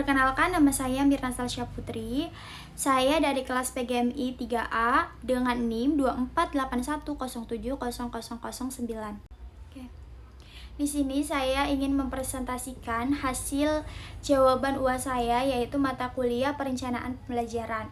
Perkenalkan, nama saya Mirna Salsya Putri. Saya dari kelas PGMI 3A dengan NIM 2481070009. Oke. Di sini saya ingin mempresentasikan hasil jawaban UAS saya, yaitu mata kuliah perencanaan pembelajaran.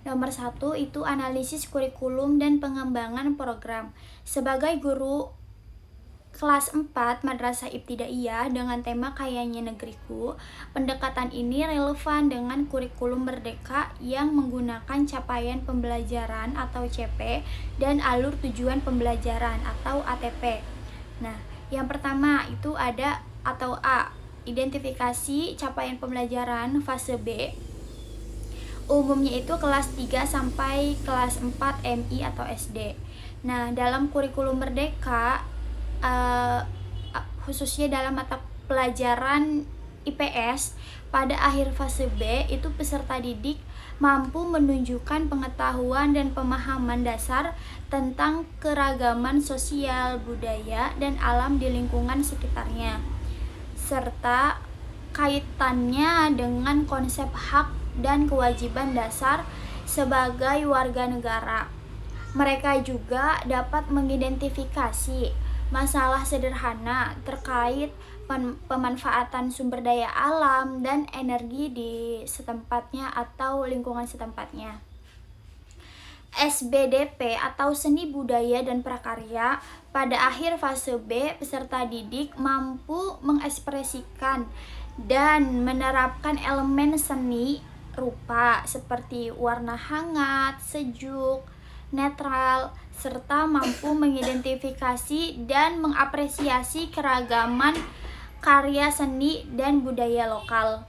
Nomor 1 itu analisis kurikulum dan pengembangan program. Sebagai guru kelas 4 Madrasah Ibtidaiyah dengan tema Kayanya Negeriku, pendekatan ini relevan dengan kurikulum merdeka yang menggunakan capaian pembelajaran atau CP dan alur tujuan pembelajaran atau ATP. Nah, yang pertama itu ada atau A, identifikasi capaian pembelajaran fase B. Umumnya itu kelas 3 sampai kelas 4 MI atau SD. Nah, dalam kurikulum merdeka khususnya dalam mata pelajaran IPS, pada akhir fase B itu peserta didik mampu menunjukkan pengetahuan dan pemahaman dasar tentang keragaman sosial, budaya, dan alam di lingkungan sekitarnya, serta kaitannya dengan konsep hak dan kewajiban dasar sebagai warga negara. Mereka juga dapat mengidentifikasi masalah sederhana terkait pemanfaatan sumber daya alam dan energi di setempatnya atau lingkungan setempatnya. SBDP atau seni budaya dan prakarya, pada akhir fase B peserta didik mampu mengekspresikan dan menerapkan elemen seni rupa seperti warna hangat, sejuk, netral, serta mampu mengidentifikasi dan mengapresiasi keragaman karya seni dan budaya lokal,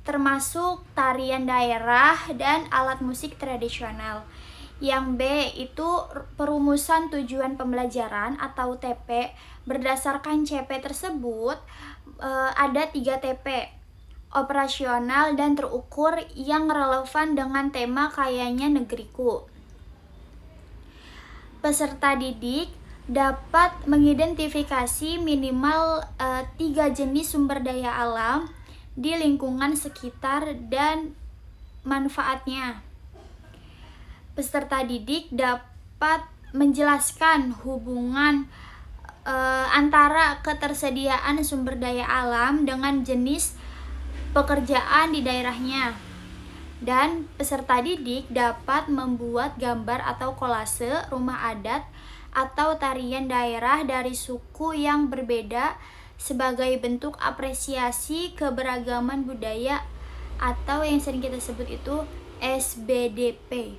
termasuk tarian daerah dan alat musik tradisional. Yang B itu perumusan tujuan pembelajaran atau TP. Berdasarkan CP tersebut ada 3 TP operasional dan terukur yang relevan dengan tema Kayanya Negeriku. Peserta didik dapat mengidentifikasi minimal 3 jenis sumber daya alam di lingkungan sekitar dan manfaatnya. Peserta didik dapat menjelaskan hubungan antara ketersediaan sumber daya alam dengan jenis pekerjaan di daerahnya. Dan peserta didik dapat membuat gambar atau kolase rumah adat atau tarian daerah dari suku yang berbeda sebagai bentuk apresiasi keberagaman budaya atau yang sering kita sebut itu SBDP.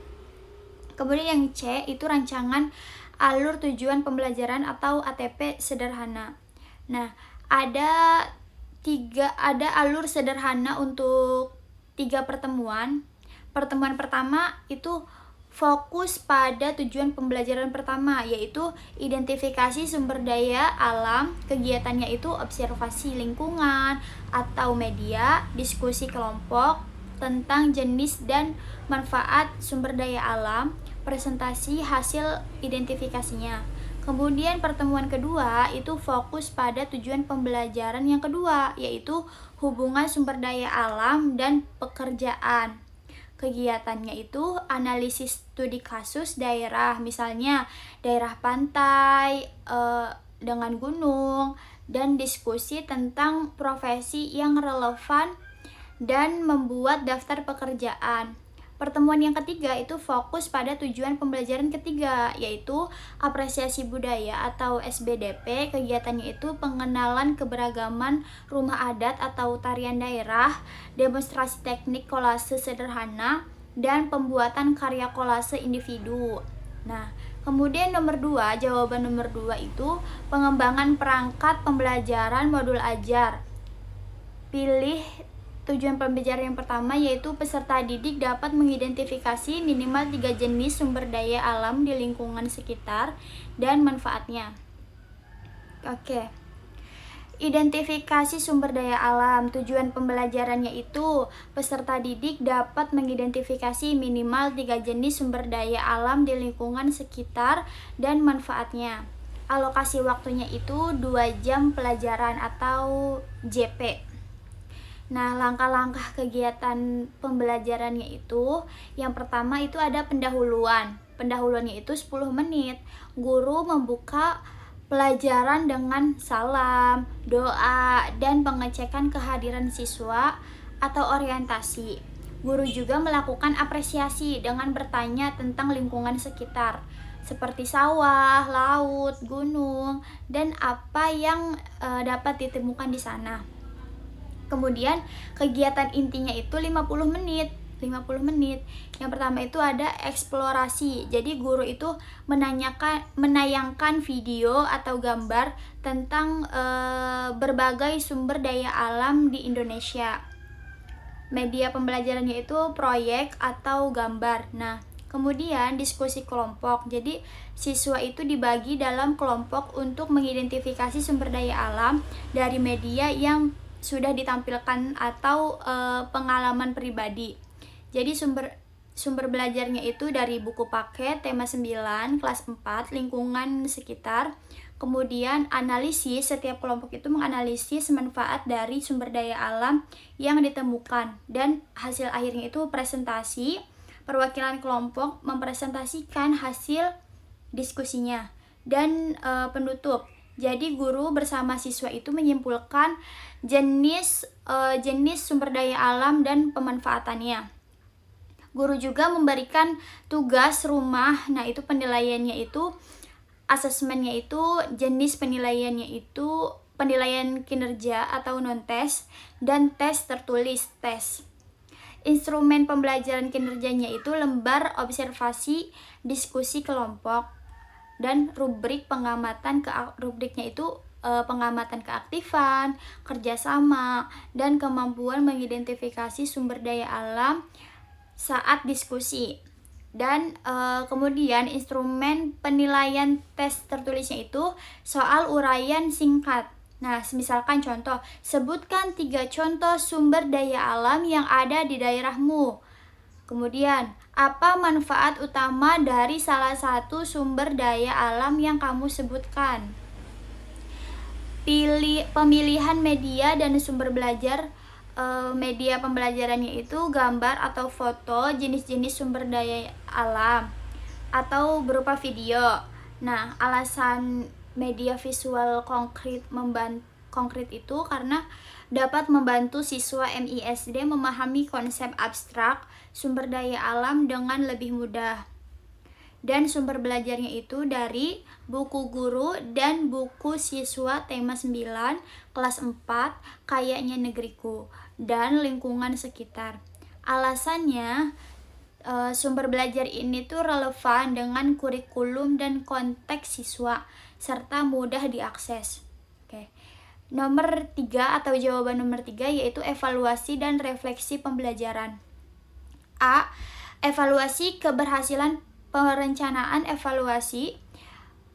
Kemudian yang C itu rancangan alur tujuan pembelajaran atau ATP sederhana. Nah, ada alur sederhana untuk 3 pertemuan. Pertemuan pertama itu fokus pada tujuan pembelajaran pertama, yaitu identifikasi sumber daya alam. Kegiatannya itu observasi lingkungan atau media, diskusi kelompok tentang jenis dan manfaat sumber daya alam, presentasi hasil identifikasinya. Kemudian pertemuan kedua itu fokus pada tujuan pembelajaran yang kedua, yaitu hubungan sumber daya alam dan pekerjaan. Kegiatannya itu analisis studi kasus daerah, misalnya daerah pantai dengan gunung, dan diskusi tentang profesi yang relevan dan membuat daftar pekerjaan. Pertemuan yang ketiga itu fokus pada tujuan pembelajaran ketiga, yaitu apresiasi budaya atau SBDP. Kegiatannya itu pengenalan keberagaman rumah adat atau tarian daerah, demonstrasi teknik kolase sederhana, dan pembuatan karya kolase individu. Nah, kemudian jawaban nomor 2 itu pengembangan perangkat pembelajaran modul ajar. Pilih tujuan pembelajaran yang pertama, yaitu peserta didik dapat mengidentifikasi minimal 3 jenis sumber daya alam di lingkungan sekitar dan manfaatnya. Oke. Identifikasi sumber daya alam. Tujuan pembelajarannya itu peserta didik dapat mengidentifikasi minimal 3 jenis sumber daya alam di lingkungan sekitar dan manfaatnya. Alokasi waktunya itu 2 jam pelajaran atau JP. Nah, langkah-langkah kegiatan pembelajarannya itu, yang pertama itu ada pendahuluan. Pendahuluannya itu 10 menit. Guru membuka pelajaran dengan salam, doa, dan pengecekan kehadiran siswa atau orientasi. Guru juga melakukan apresiasi dengan bertanya tentang lingkungan sekitar, seperti sawah, laut, gunung, dan apa yang dapat ditemukan di sana. Kemudian kegiatan intinya itu 50 menit. 50 menit. Yang pertama itu ada eksplorasi. Jadi guru itu menayangkan video atau gambar tentang berbagai sumber daya alam di Indonesia. Media pembelajarannya itu proyek atau gambar. Nah, kemudian diskusi kelompok. Jadi siswa itu dibagi dalam kelompok untuk mengidentifikasi sumber daya alam dari media yang sudah ditampilkan atau pengalaman pribadi. Jadi sumber belajarnya itu dari buku paket tema 9 kelas 4 lingkungan sekitar. Kemudian analisis, setiap kelompok itu menganalisis manfaat dari sumber daya alam yang ditemukan, dan hasil akhirnya itu presentasi. Perwakilan kelompok mempresentasikan hasil diskusinya, dan penutup. Jadi guru bersama siswa itu menyimpulkan jenis sumber daya alam dan pemanfaatannya. Guru juga memberikan tugas rumah. Nah, itu penilaiannya itu, asesmennya itu, jenis penilaiannya itu penilaian kinerja atau non-tes, dan tes tertulis tes. Instrumen pembelajaran kinerjanya itu lembar observasi, diskusi kelompok, dan rubrik pengamatan. Rubriknya itu pengamatan keaktifan, kerjasama, dan kemampuan mengidentifikasi sumber daya alam saat diskusi. Dan kemudian instrumen penilaian tes tertulisnya itu soal uraian singkat. Nah, misalkan contoh, sebutkan 3 contoh sumber daya alam yang ada di daerahmu. Kemudian, apa manfaat utama dari salah satu sumber daya alam yang kamu sebutkan? Pemilihan media dan sumber belajar. Media pembelajarannya itu gambar atau foto, jenis-jenis sumber daya alam, atau berupa video. Nah, alasan media visual konkret itu karena dapat membantu siswa MISD memahami konsep abstrak sumber daya alam dengan lebih mudah. Dan sumber belajarnya itu dari buku guru dan buku siswa tema 9 kelas 4 Kayaknya Negeriku dan lingkungan sekitar. Alasannya sumber belajar ini tuh relevan dengan kurikulum dan konteks siswa serta mudah diakses. Oke. Nomor 3 atau jawaban nomor 3 yaitu evaluasi dan refleksi pembelajaran. A. Evaluasi keberhasilan perencanaan.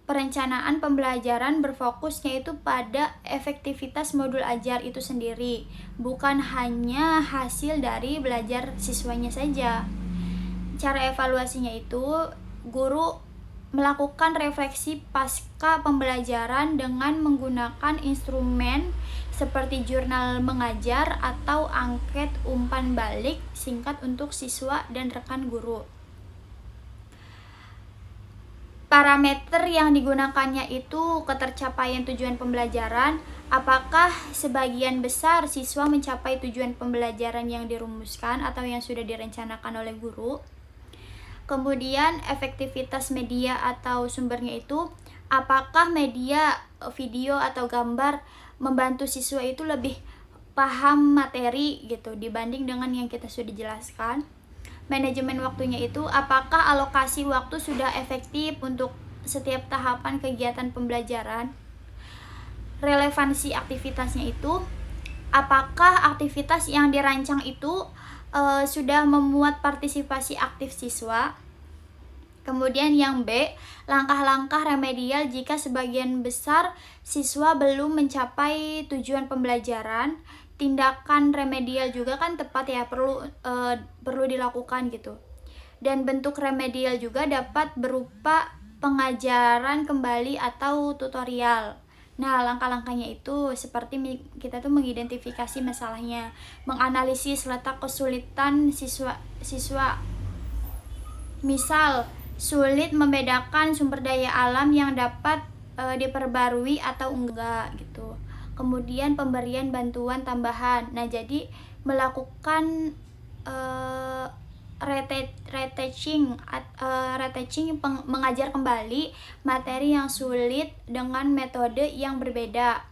Perencanaan pembelajaran berfokusnya itu pada efektivitas modul ajar itu sendiri, bukan hanya hasil dari belajar siswanya saja. Cara evaluasinya itu, guru melakukan refleksi pasca pembelajaran dengan menggunakan instrumen seperti jurnal mengajar atau angket umpan balik singkat untuk siswa dan rekan guru. Parameter yang digunakannya itu ketercapaian tujuan pembelajaran. Apakah sebagian besar siswa mencapai tujuan pembelajaran yang dirumuskan atau yang sudah direncanakan oleh guru? Kemudian efektivitas media atau sumbernya itu, apakah media video atau gambar membantu siswa itu lebih paham materi gitu dibanding dengan yang kita sudah jelaskan? Manajemen waktunya itu, apakah alokasi waktu sudah efektif untuk setiap tahapan kegiatan pembelajaran? Relevansi aktivitasnya itu, apakah aktivitas yang dirancang itu sudah memuat partisipasi aktif siswa? Kemudian yang B, langkah-langkah remedial jika sebagian besar siswa belum mencapai tujuan pembelajaran. Tindakan remedial juga kan tepat ya, perlu dilakukan gitu. Dan bentuk remedial juga dapat berupa pengajaran kembali atau tutorial. Nah, langkah-langkahnya itu seperti kita tuh mengidentifikasi masalahnya, menganalisis letak kesulitan siswa. Misal, sulit membedakan sumber daya alam yang dapat diperbarui atau enggak gitu. Kemudian pemberian bantuan tambahan. Nah, jadi melakukan retouching, mengajar kembali materi yang sulit dengan metode yang berbeda,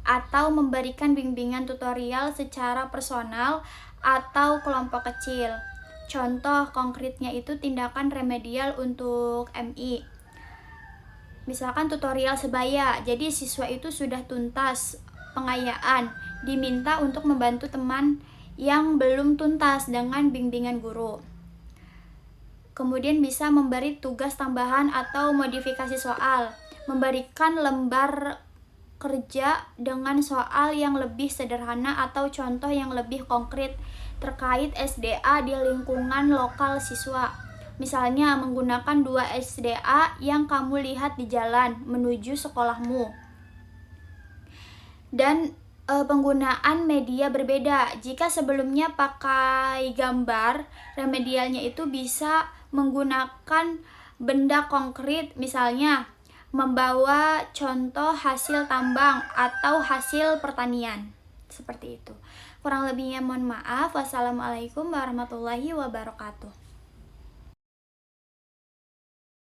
atau memberikan bimbingan tutorial secara personal atau kelompok kecil. Contoh konkretnya itu tindakan remedial untuk MI. Misalkan tutorial sebaya, jadi siswa itu sudah tuntas pengayaan, diminta untuk membantu teman yang belum tuntas dengan bimbingan guru. Kemudian bisa memberi tugas tambahan atau modifikasi soal, memberikan lembar kerja dengan soal yang lebih sederhana atau contoh yang lebih konkret terkait SDA di lingkungan lokal siswa. Misalnya menggunakan 2 SDA yang kamu lihat di jalan menuju sekolahmu. Dan penggunaan media berbeda. Jika sebelumnya pakai gambar, remedialnya itu bisa menggunakan benda konkret, misalnya membawa contoh hasil tambang atau hasil pertanian. Seperti itu. Kurang lebihnya mohon maaf. Wassalamualaikum warahmatullahi wabarakatuh.